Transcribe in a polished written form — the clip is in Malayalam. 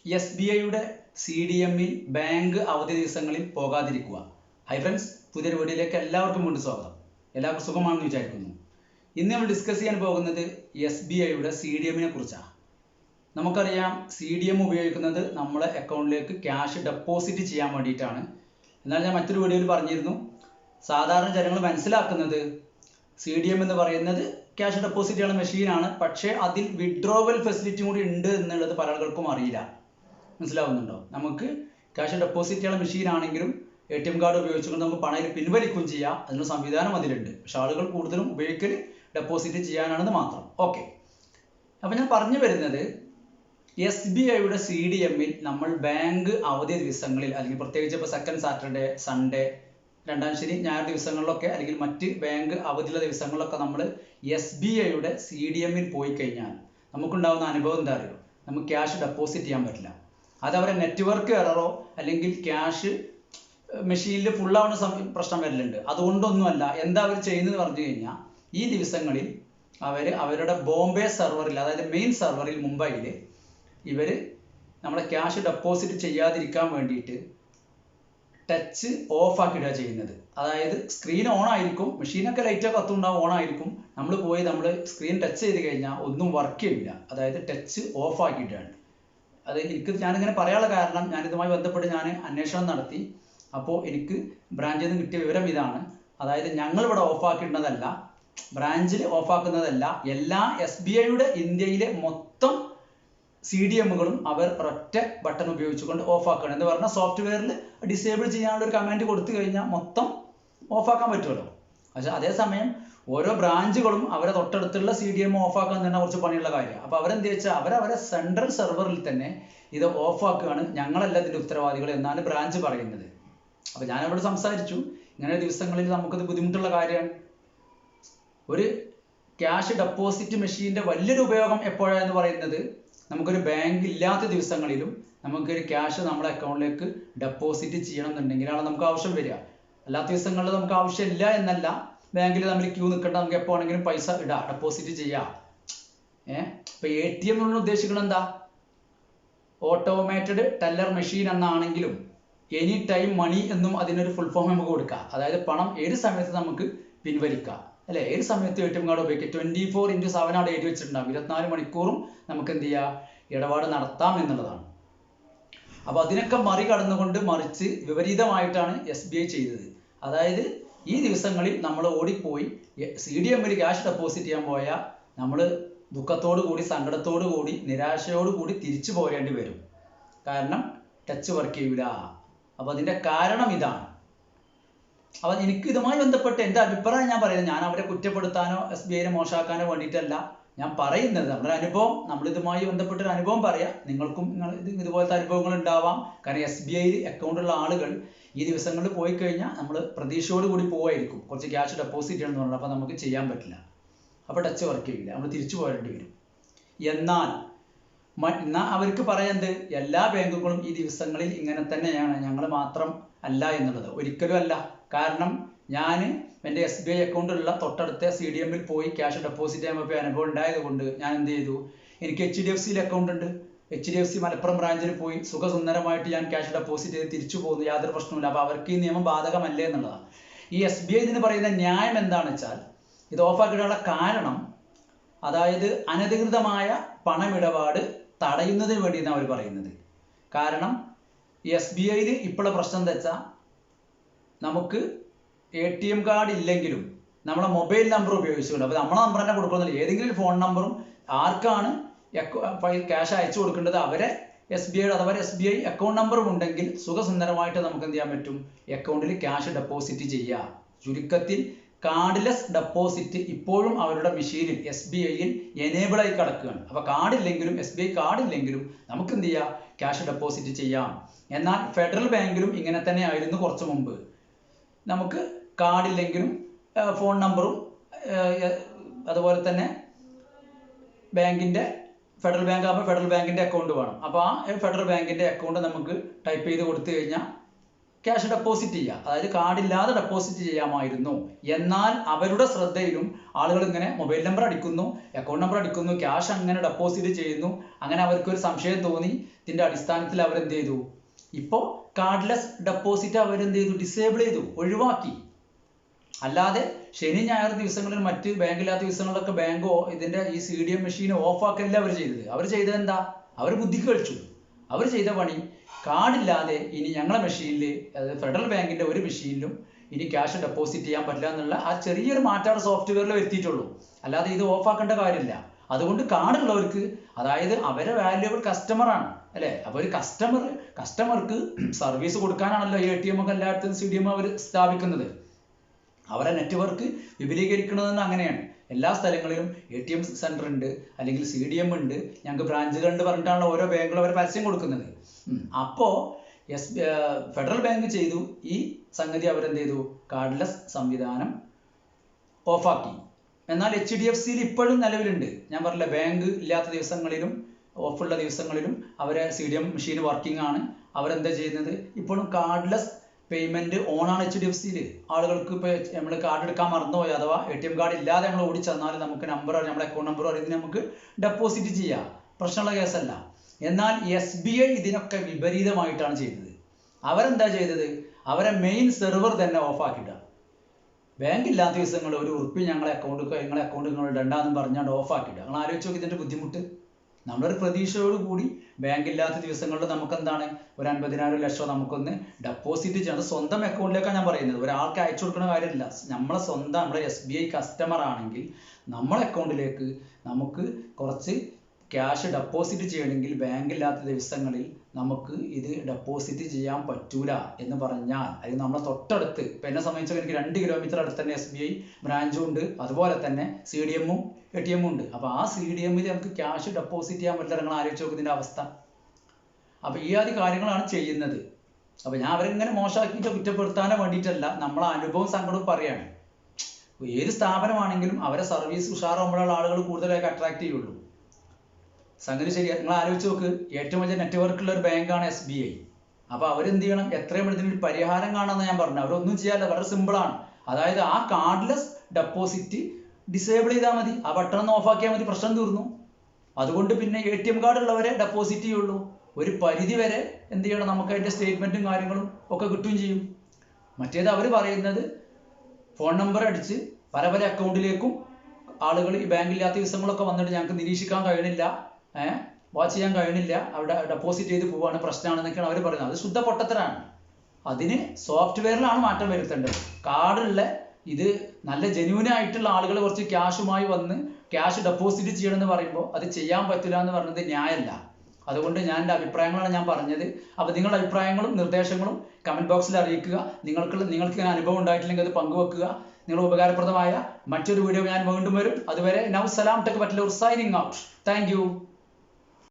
എസ് ബി ഐയുടെ CDMൽ ബാങ്ക് അവധി ദിവസങ്ങളിൽ പോകാതിരിക്കുക. ഹൈ ഫ്രണ്ട്സ്, പുതിയൊരു വീഡിയോയിലേക്ക് എല്ലാവർക്കും വീണ്ടും സ്വാഗതം. എല്ലാവർക്കും സുഖമാണെന്ന് വിചാരിക്കുന്നു. ഇന്ന് നമ്മൾ ഡിസ്കസ് ചെയ്യാൻ പോകുന്നത് SBIയുടെ CDMനെ കുറിച്ചാണ്. നമുക്കറിയാം, CDM ഉപയോഗിക്കുന്നത് നമ്മളെ അക്കൗണ്ടിലേക്ക് ക്യാഷ് ഡെപ്പോസിറ്റ് ചെയ്യാൻ വേണ്ടിയിട്ടാണ്. എന്നാൽ ഞാൻ മറ്റൊരു വീഡിയോയിൽ പറഞ്ഞിരുന്നു, സാധാരണ ജനങ്ങൾ മനസ്സിലാക്കുന്നത് CDM എന്ന് പറയുന്നത് ക്യാഷ് ഡെപ്പോസിറ്റ് ചെയ്യുന്ന മെഷീനാണ്. പക്ഷേ അതിൽ വിഡ്രോവൽ ഫെസിലിറ്റി കൂടി ഉണ്ട് എന്നുള്ളത് പല ആളുകൾക്കും അറിയില്ല. മനസ്സിലാവുന്നുണ്ടോ? നമുക്ക് ക്യാഷ് ഡെപ്പോസിറ്റ് ചെയ്യുന്ന മെഷീൻ ആണെങ്കിലും ATM കാർഡ് ഉപയോഗിച്ചുകൊണ്ട് നമുക്ക് പണം പിൻവലിക്കുകയും ചെയ്യാം. അതിനുള്ള സംവിധാനം അതിലുണ്ട്. പക്ഷെ ആളുകൾ കൂടുതലും ഉപയോഗിക്കൽ ഡെപ്പോസിറ്റ് ചെയ്യാനാണെന്ന് മാത്രം. ഓക്കെ, അപ്പം ഞാൻ പറഞ്ഞു വരുന്നത് SBIയുടെ CDMൽ നമ്മൾ ബാങ്ക് അവധി ദിവസങ്ങളിൽ, അല്ലെങ്കിൽ പ്രത്യേകിച്ച് ഇപ്പോൾ സെക്കൻഡ് സാറ്റർഡേ, സൺഡേ, രണ്ടാം ശനി, ഞായർ ദിവസങ്ങളിലൊക്കെ, അല്ലെങ്കിൽ മറ്റ് ബാങ്ക് അവധിയുള്ള ദിവസങ്ങളിലൊക്കെ നമ്മൾ SBIയുടെ CDMൽ പോയി കഴിഞ്ഞാൽ നമുക്കുണ്ടാകുന്ന അനുഭവം എന്താ അറിയോ? നമുക്ക് ക്യാഷ് ഡെപ്പോസിറ്റ് ചെയ്യാൻ പറ്റില്ല. അത് അവരെ നെറ്റ്വർക്ക് എററോ അല്ലെങ്കിൽ ക്യാഷ് മെഷീനിൽ ഫുള്ളാവുന്ന പ്രശ്നം വരലുണ്ട്. അതുകൊണ്ടൊന്നുമല്ല. എന്താ അവർ ചെയ്യുന്നത് പറഞ്ഞു കഴിഞ്ഞാൽ, ഈ ദിവസങ്ങളിൽ അവരുടെ ബോംബെ സെർവറിൽ, അതായത് മെയിൻ സെർവറിൽ മുംബൈയിൽ ഇവർ നമ്മളെ ക്യാഷ് ഡെപ്പോസിറ്റ് ചെയ്യാതിരിക്കാൻ വേണ്ടിയിട്ട് ടച്ച് ഓഫ് ആക്കിയിടുക ചെയ്യുന്നത്. അതായത് സ്ക്രീൻ ഓൺ ആയിരിക്കും, മെഷീനൊക്കെ ലൈറ്റൊക്കെ കത്തുണ്ടാവും, ഓൺ ആയിരിക്കും. നമ്മൾ സ്ക്രീൻ ടച്ച് ചെയ്ത് കഴിഞ്ഞാൽ ഒന്നും വർക്ക് ചെയ്യില്ല. അതായത് ടച്ച് ഓഫ് ആക്കിയിട്ടാണ്. അത് ഞാനിങ്ങനെ പറയാനുള്ള കാരണം, ഞാനിതുമായി ബന്ധപ്പെട്ട് ഞാൻ അന്വേഷണം നടത്തി. അപ്പോൾ എനിക്ക് ബ്രാഞ്ചിൽ നിന്ന് കിട്ടിയ വിവരം ഇതാണ്. അതായത് ഞങ്ങളിവിടെ ഓഫാക്കിടുന്നതല്ല, ബ്രാഞ്ചിൽ ഓഫാക്കുന്നതല്ല, എല്ലാ SBIയുടെ ഇന്ത്യയിലെ മൊത്തം CDMകളും അവർ ഒറ്റ ബട്ടൺ ഉപയോഗിച്ചുകൊണ്ട് ഓഫാക്കണം. എന്ന് പറഞ്ഞാൽ സോഫ്റ്റ്വെയറിൽ ഡിസേബിൾ ചെയ്യാനുള്ള ഒരു കമാൻഡ് കൊടുത്തു കഴിഞ്ഞാൽ മൊത്തം ഓഫാക്കാൻ പറ്റുമല്ലോ. പക്ഷെ അതേസമയം ഓരോ ബ്രാഞ്ചുകളും അവരെ തൊട്ടടുത്തുള്ള CDM ഓഫാക്കാൻ തന്നെ കുറച്ച് പണിയുള്ള കാര്യമാണ്. അപ്പോൾ അവരെന്ത് വെച്ചാൽ അവരെ സെൻട്രൽ സെർവറിൽ തന്നെ ഇത് ഓഫാക്കുകയാണ്. ഞങ്ങളല്ല ഇതിൻ്റെ ഉത്തരവാദികൾ എന്നാണ് ബ്രാഞ്ച് പറയുന്നത്. അപ്പോൾ ഞാനവിടെ സംസാരിച്ചു, ഇങ്ങനെ ദിവസങ്ങളിൽ നമുക്കത് ബുദ്ധിമുട്ടുള്ള കാര്യമാണ്. ഒരു ക്യാഷ് ഡെപ്പോസിറ്റ് മെഷീൻ്റെ വലിയൊരു ഉപയോഗം എപ്പോഴാണെന്ന് പറയുന്നത്, നമുക്കൊരു ബാങ്ക് ഇല്ലാത്ത ദിവസങ്ങളിലും നമുക്കൊരു ക്യാഷ് നമ്മുടെ അക്കൗണ്ടിലേക്ക് ഡെപ്പോസിറ്റ് ചെയ്യണം എന്നുണ്ടെങ്കിലാണ് നമുക്ക് ആവശ്യം വരിക. അല്ലാത്ത ദിവസങ്ങളിൽ നമുക്ക് ആവശ്യമില്ല എന്നല്ല, ബാങ്കിൽ നമ്മൾ ക്യൂ നിൽക്കേണ്ട, നമുക്ക് എപ്പോൾ ആണെങ്കിലും പൈസ ഇടാം, ഡെപ്പോസിറ്റ് ചെയ്യാം. ഇപ്പോൾ ATM എന്നുള്ള ഉദ്ദേശിക്കുന്നത് എന്താ? ഓട്ടോമേറ്റഡ് ടെല്ലർ മെഷീൻ എന്നാണെങ്കിലും എനി ടൈം മണി എന്നും അതിനൊരു ഫുൾ ഫോം നമുക്ക് കൊടുക്കാം. അതായത് പണം ഏത് സമയത്ത് നമുക്ക് പിൻവലിക്കാം, അല്ലെ? ഏത് സമയത്ത് ATM കാർഡ് ഉപയോഗിക്കാം. 24/7 അവിടെ എഴുതി വെച്ചിട്ടുണ്ടാകും. 24 മണിക്കൂറും നമുക്ക് എന്ത് ചെയ്യാം, ഇടപാട് നടത്താം എന്നുള്ളതാണ്. അപ്പോൾ അതിനൊക്കെ മറികടന്നുകൊണ്ട്, മറിച്ച് വിപരീതമായിട്ടാണ് SBI ചെയ്തത്. അതായത് ഈ ദിവസങ്ങളിൽ നമ്മൾ ഓടിപ്പോയി CDMൽ ക്യാഷ് ഡെപ്പോസിറ്റ് ചെയ്യാൻ പോയാൽ നമ്മൾ ദുഃഖത്തോടു കൂടി, സങ്കടത്തോടു കൂടി, നിരാശയോടു കൂടി തിരിച്ചു പോരേണ്ടി വരും. കാരണം ടച്ച് വർക്ക് ചെയ്യില്ല. അപ്പോൾ അതിൻ്റെ കാരണം ഇതാണ്. അപ്പോൾ എനിക്ക് ഇതുമായി ബന്ധപ്പെട്ട് എൻ്റെ അഭിപ്രായം ഞാൻ പറയുന്നത്, ഞാൻ അവരെ കുറ്റപ്പെടുത്താനോ SBIനെ മോശമാക്കാനോ വേണ്ടിയിട്ടല്ല ഞാൻ പറയുന്നത്. നമ്മുടെ അനുഭവം, നമ്മളിതുമായി ബന്ധപ്പെട്ടൊരു അനുഭവം പറയാം. നിങ്ങൾക്കും ഇതുപോലത്തെ അനുഭവങ്ങൾ ഉണ്ടാവാം. കാരണം SBI അക്കൗണ്ടുള്ള ആളുകൾ ഈ ദിവസങ്ങളിൽ പോയി കഴിഞ്ഞാൽ നമ്മൾ പ്രതീക്ഷയോട് കൂടി പോവായിരിക്കും, കുറച്ച് ക്യാഷ് ഡെപ്പോസിറ്റ് ചെയ്യണമെന്ന് പറഞ്ഞാൽ. അപ്പോൾ നമുക്ക് ചെയ്യാൻ പറ്റില്ല, അപ്പോൾ ടച്ച് വർക്ക് ചെയ്യില്ല, നമ്മൾ തിരിച്ചു പോരേണ്ടി വരും. എന്നാൽ അവർക്ക് പറയുന്നത്, എല്ലാ ബാങ്കുകളും ഈ ദിവസങ്ങളിൽ ഇങ്ങനെ തന്നെയാണ്, ഞങ്ങൾ മാത്രം അല്ല എന്നുള്ളത്. ഒരിക്കലും അല്ല. കാരണം ഞാൻ എൻ്റെ SBI അക്കൗണ്ടിലുള്ള തൊട്ടടുത്ത CDMൽ പോയി ക്യാഷ് ഡെപ്പോസിറ്റ് ചെയ്യാൻ പോയി അനുഭവം ഉണ്ടായത് കൊണ്ട് ഞാൻ എന്ത് ചെയ്തു, എനിക്ക് HDFCയിൽ അക്കൗണ്ട് ഉണ്ട്. HDFC മലപ്പുറം ബ്രാഞ്ചിൽ പോയി സുഖസുന്ദരമായിട്ട് ഞാൻ ക്യാഷ് ഡെപ്പോസിറ്റ് ചെയ്ത് തിരിച്ചു പോകുന്നു, യാതൊരു പ്രശ്നവുമില്ല. അപ്പോൾ അവർക്ക് ഈ നിയമം ബാധകമല്ലേ എന്നുള്ളതാണ്. ഈ SBI ഇതിന് പറയുന്ന ന്യായം എന്താണെന്ന് വെച്ചാൽ, ഇത് ഓഫാക്കിയിട്ടുള്ള കാരണം, അതായത് അനധികൃതമായ പണമിടപാട് തടയുന്നതിന് വേണ്ടിയാണ് അവർ പറയുന്നത്. കാരണം SBIയിൽ ഇപ്പോഴുള്ള പ്രശ്നം എന്താ വെച്ചാൽ, നമുക്ക് ATM കാർഡ് ഇല്ലെങ്കിലും നമ്മളെ മൊബൈൽ നമ്പർ ഉപയോഗിച്ചുകൊണ്ട്, അപ്പോൾ നമ്മളെ നമ്പർ തന്നെ കൊടുക്കുന്നില്ല, ഏതെങ്കിലും ഒരു ഫോൺ നമ്പറും ആർക്കാണ് ക്യാഷ് അയച്ചു കൊടുക്കേണ്ടത് അവരെ SBI അഥവാ SBI അക്കൗണ്ട് നമ്പറും ഉണ്ടെങ്കിൽ സുഖസുന്ദരമായിട്ട് നമുക്ക് എന്ത് ചെയ്യാൻ പറ്റും, അക്കൗണ്ടിൽ ക്യാഷ് ഡെപ്പോസിറ്റ് ചെയ്യാം. ചുരുക്കത്തിൽ കാർഡ്ലെസ് ഡെപ്പോസിറ്റ് ഇപ്പോഴും അവരുടെ മെഷീനിൽ SBIയിൽ എനേബിൾ ആയി കിടക്കുകയാണ്. അപ്പോൾ കാർഡില്ലെങ്കിലും, SBI കാർഡില്ലെങ്കിലും നമുക്ക് എന്ത് ചെയ്യാം, ക്യാഷ് ഡെപ്പോസിറ്റ് ചെയ്യാം. എന്നാൽ ഫെഡറൽ ബാങ്കിലും ഇങ്ങനെ തന്നെ ആയിരുന്നു കുറച്ച് മുമ്പ്. നമുക്ക് കാർഡില്ലെങ്കിലും ഫോൺ നമ്പറും അതുപോലെ തന്നെ ഫെഡറൽ ബാങ്ക് ആകുമ്പോൾ ഫെഡറൽ ബാങ്കിൻ്റെ അക്കൗണ്ട് വേണം. അപ്പോൾ ആ ഫെഡറൽ ബാങ്കിൻ്റെ അക്കൗണ്ട് നമുക്ക് ടൈപ്പ് ചെയ്ത് കൊടുത്തു കഴിഞ്ഞാൽ ക്യാഷ് ഡെപ്പോസിറ്റ് ചെയ്യുക, അതായത് കാർഡില്ലാതെ ഡെപ്പോസിറ്റ് ചെയ്യാമായിരുന്നു. എന്നാൽ അവരുടെ ശ്രദ്ധയിലും ആളുകൾ ഇങ്ങനെ മൊബൈൽ നമ്പർ അടിക്കുന്നു, അക്കൗണ്ട് നമ്പർ അടിക്കുന്നു, ക്യാഷ് അങ്ങനെ ഡെപ്പോസിറ്റ് ചെയ്യുന്നു. അങ്ങനെ അവർക്കൊരു സംശയം തോന്നി. ഇതിന്റെ അടിസ്ഥാനത്തിൽ അവരെന്ത് ചെയ്തു, ഇപ്പോൾ കാർഡ്ലെസ് ഡെപ്പോസിറ്റ് അവരെന്ത് ചെയ്തു, ഡിസേബിൾ ചെയ്തു, ഒഴിവാക്കി. അല്ലാതെ ശനി ഞായർ ദിവസങ്ങളിൽ മറ്റ് ബാങ്കില്ലാത്ത ദിവസങ്ങളിലൊക്കെ ബാങ്കോ ഇതിന്റെ ഈ CDM മെഷീൻ ഓഫാക്കല്ല അവർ ചെയ്തത്. അവർ ചെയ്തത് എന്താ, അവർ ബുദ്ധിക്ക് കളിച്ചു. അവർ ചെയ്ത പണി, കാർഡില്ലാതെ ഇനി ഞങ്ങളെ മെഷീനിൽ, അതായത് ഫെഡറൽ ബാങ്കിന്റെ ഒരു മെഷീനിലും ഇനി ക്യാഷ് ഡെപ്പോസിറ്റ് ചെയ്യാൻ പറ്റില്ല എന്നുള്ള ആ ചെറിയൊരു മാറ്റാണ് സോഫ്റ്റ്വെയറിൽ വരുത്തിയിട്ടുള്ളൂ. അല്ലാതെ ഇത് ഓഫാക്കേണ്ട കാര്യമില്ല. അതുകൊണ്ട് കാർഡുള്ളവർക്ക്, അതായത് അവരെ വാല്യുബിൾ കസ്റ്റമറാണ് അല്ലേ, അപ്പോൾ ഒരു കസ്റ്റമർക്ക് സർവീസ് കൊടുക്കാനാണല്ലോ ATM ഒക്കെ എല്ലായിടത്തും CDM അവർ സ്ഥാപിക്കുന്നത്. അവരെ നെറ്റ്വർക്ക് വിപുലീകരിക്കുന്നതെന്ന് അങ്ങനെയാണ്. എല്ലാ സ്ഥലങ്ങളിലും ATM സെന്റർ ഉണ്ട്, അല്ലെങ്കിൽ CDM ഉണ്ട്, ഞങ്ങൾക്ക് ബ്രാഞ്ചുകളുണ്ട് പറഞ്ഞിട്ടാണല്ലോ ഓരോ ബാങ്കുകളും അവർ പരസ്യം കൊടുക്കുന്നത്. അപ്പോൾ ഫെഡറൽ ബാങ്ക് ചെയ്തു ഈ സംഗതി, അവരെന്ത് ചെയ്തു, കാർഡ്ലെസ് സംവിധാനം ഓഫാക്കി. എന്നാൽ HDFCയിൽ ഇപ്പോഴും നിലവിലുണ്ട്. ഞാൻ പറഞ്ഞില്ല, ബാങ്ക് ഇല്ലാത്ത ദിവസങ്ങളിലും ഓഫുള്ള ദിവസങ്ങളിലും അവരെ CDM മെഷീൻ വർക്കിംഗ് ആണ്. അവരെന്താ ചെയ്യുന്നത്, ഇപ്പോഴും കാർഡ്ലെസ് പേയ്മെന്റ് ഓണാണ് HDFCയിൽ. ആളുകൾക്ക് ഇപ്പോൾ നമ്മൾ കാർഡ് എടുക്കാൻ മറന്നുപോയി, അഥവാ ATM കാർഡ് ഇല്ലാതെ നമ്മൾ ഓടിച്ചെന്നാൽ നമുക്ക് നമ്പർ, നമ്മുടെ അക്കൗണ്ട് നമ്പർ അറിയുന്നത് നമുക്ക് ഡെപ്പോസിറ്റ് ചെയ്യാം, പ്രശ്നമുള്ള കേസല്ല. എന്നാൽ SBI ഇതിനൊക്കെ വിപരീതമായിട്ടാണ് ചെയ്തത്. അവരെന്താ ചെയ്തത്, അവരെ മെയിൻ സെർവർ തന്നെ ഓഫാക്കിയിട്ട. ബാങ്ക് ഇല്ലാത്ത ദിവസങ്ങൾ ഒരു ഉറുപ്പി നിങ്ങളെ അക്കൗണ്ട് നിങ്ങൾ ഇടണ്ടെന്ന് പറഞ്ഞാൽ ഓഫാക്കിയിട്ട. നിങ്ങൾ ആലോചിച്ച് നോക്കി ഇതിന്റെ ബുദ്ധിമുട്ട്. നമ്മളൊരു പ്രതീക്ഷയോട് കൂടി ബാങ്ക് ഇല്ലാത്ത ദിവസങ്ങളിൽ നമുക്ക് എന്താണ്, ഒരു 50,000 ലക്ഷം നമുക്കൊന്ന് ഡെപ്പോസിറ്റ് ചെയ്യാം. അത് സ്വന്തം അക്കൗണ്ടിലേക്കാണ് ഞാൻ പറയുന്നത്, ഒരാൾക്ക് അയച്ചു കൊടുക്കുന്ന കാര്യമില്ല. നമ്മളെ സ്വന്തം, നമ്മുടെ SBI കസ്റ്റമർ ആണെങ്കിൽ നമ്മളെ അക്കൗണ്ടിലേക്ക് നമുക്ക് കുറച്ച് ക്യാഷ് ഡെപ്പോസിറ്റ് ചെയ്യണമെങ്കിൽ ബാങ്ക് ഇല്ലാത്ത ദിവസങ്ങളിൽ നമുക്ക് ഇത് ഡെപ്പോസിറ്റ് ചെയ്യാൻ പറ്റൂല എന്ന് പറഞ്ഞാൽ, അല്ലെങ്കിൽ നമ്മളെ തൊട്ടടുത്ത്, ഇപ്പം എന്നെ സംബന്ധിച്ചാൽ എനിക്ക് 2 കിലോമീറ്റർ അടുത്ത് തന്നെ SBI ബ്രാഞ്ചും ഉണ്ട്, അതുപോലെ തന്നെ CDM-ഉം ATM-ഉം ഉണ്ട്. അപ്പോൾ ആ CDM-ൽ നമുക്ക് ക്യാഷ് ഡെപ്പോസിറ്റ് ചെയ്യാൻ പറ്റില്ല. നിങ്ങൾ ആലോചിച്ച് നോക്കുന്നതിൻ്റെ അവസ്ഥ. അപ്പോൾ ഈ ആദ്യ കാര്യങ്ങളാണ് ചെയ്യുന്നത്. അപ്പോൾ ഞാൻ അവരിങ്ങനെ മോശമാക്കിയിട്ട് കുറ്റപ്പെടുത്താനോ വേണ്ടിയിട്ടല്ല, നമ്മളെ അനുഭവം സങ്കടവും പറയാണ്. ഏത് സ്ഥാപനമാണെങ്കിലും അവരെ സർവീസ് ഉഷാറാകുമ്പോഴുള്ള ആളുകൾ കൂടുതലായിട്ട് അട്രാക്ട് ചെയ്യുള്ളൂ. സംഗതി ശരിയാണ്. നിങ്ങൾ ആലോചിച്ച് നോക്ക്, ഏറ്റവും വലിയ നെറ്റ്വർക്കുള്ള ഒരു ബാങ്കാണ് SBI. അപ്പോൾ അവരെന്ത് ചെയ്യണം, എത്രയും ഇതിനൊരു പരിഹാരം കാണാമെന്ന് ഞാൻ പറഞ്ഞു. അവരൊന്നും ചെയ്യാല്ല, വളരെ സിമ്പിളാണ്. അതായത് ആ കാർഡ്ലെസ് ഡെപ്പോസിറ്റ് ഡിസേബിൾ ചെയ്താൽ മതി, ആ ബട്ടൺ ഒന്ന് ഓഫാക്കിയാൽ മതി, പ്രശ്നം തീർന്നു. അതുകൊണ്ട് പിന്നെ ATM കാർഡ് ഉള്ളവരെ ഡെപ്പോസിറ്റ് ചെയ്യുള്ളൂ. ഒരു പരിധി വരെ എന്ത് ചെയ്യണം, നമുക്ക് അതിൻ്റെ സ്റ്റേറ്റ്മെന്റും കാര്യങ്ങളും ഒക്കെ കിട്ടുകയും ചെയ്യും. മറ്റേത് അവർ പറയുന്നത് ഫോൺ നമ്പർ അടിച്ച് പല പല അക്കൗണ്ടിലേക്കും ആളുകൾ ഈ ബാങ്കില്ലാത്ത ദിവസങ്ങളൊക്കെ വന്നിട്ട് ഞങ്ങൾക്ക് നിരീക്ഷിക്കാൻ കഴിയണില്ല, വാച്ച് ചെയ്യാൻ കഴിയണില്ല, അവിടെ ഡെപ്പോസിറ്റ് ചെയ്ത് പോവാണ്, പ്രശ്നമാണെന്നൊക്കെയാണ് അവർ പറയുന്നത്. അത് ശുദ്ധ പൊട്ടത്തരാണ്. അതിന് സോഫ്റ്റ്വെയറിലാണ് മാറ്റം വരുത്തേണ്ടത്. കാർഡുള്ള ഇത് നല്ല ജെന്യൂൻ ആയിട്ടുള്ള ആളുകൾ കുറച്ച് ക്യാഷുമായി വന്ന് ക്യാഷ് ഡെപ്പോസിറ്റ് ചെയ്യണമെന്ന് പറയുമ്പോൾ അത് ചെയ്യാൻ പറ്റില്ല എന്ന് പറയുന്നത് ന്യായമല്ല. അതുകൊണ്ട് ഞാൻ എൻ്റെ അഭിപ്രായങ്ങളാണ് ഞാൻ പറഞ്ഞത്. അപ്പോൾ നിങ്ങളുടെ അഭിപ്രായങ്ങളും നിർദ്ദേശങ്ങളും കമന്റ് ബോക്സിൽ അറിയിക്കുക. നിങ്ങൾക്ക് ഇങ്ങനെ അനുഭവം ഉണ്ടായിട്ടില്ലെങ്കിൽ അത് പങ്കുവെക്കുക. നിങ്ങൾ ഉപകാരപ്രദമായ മറ്റൊരു വീഡിയോ ഞാൻ വീണ്ടും വരും. അതുവരെ നൗ സലാം ടെക് ബറ്റ്ലൂർ സൈനിങ് ഔട്ട്. Thank U.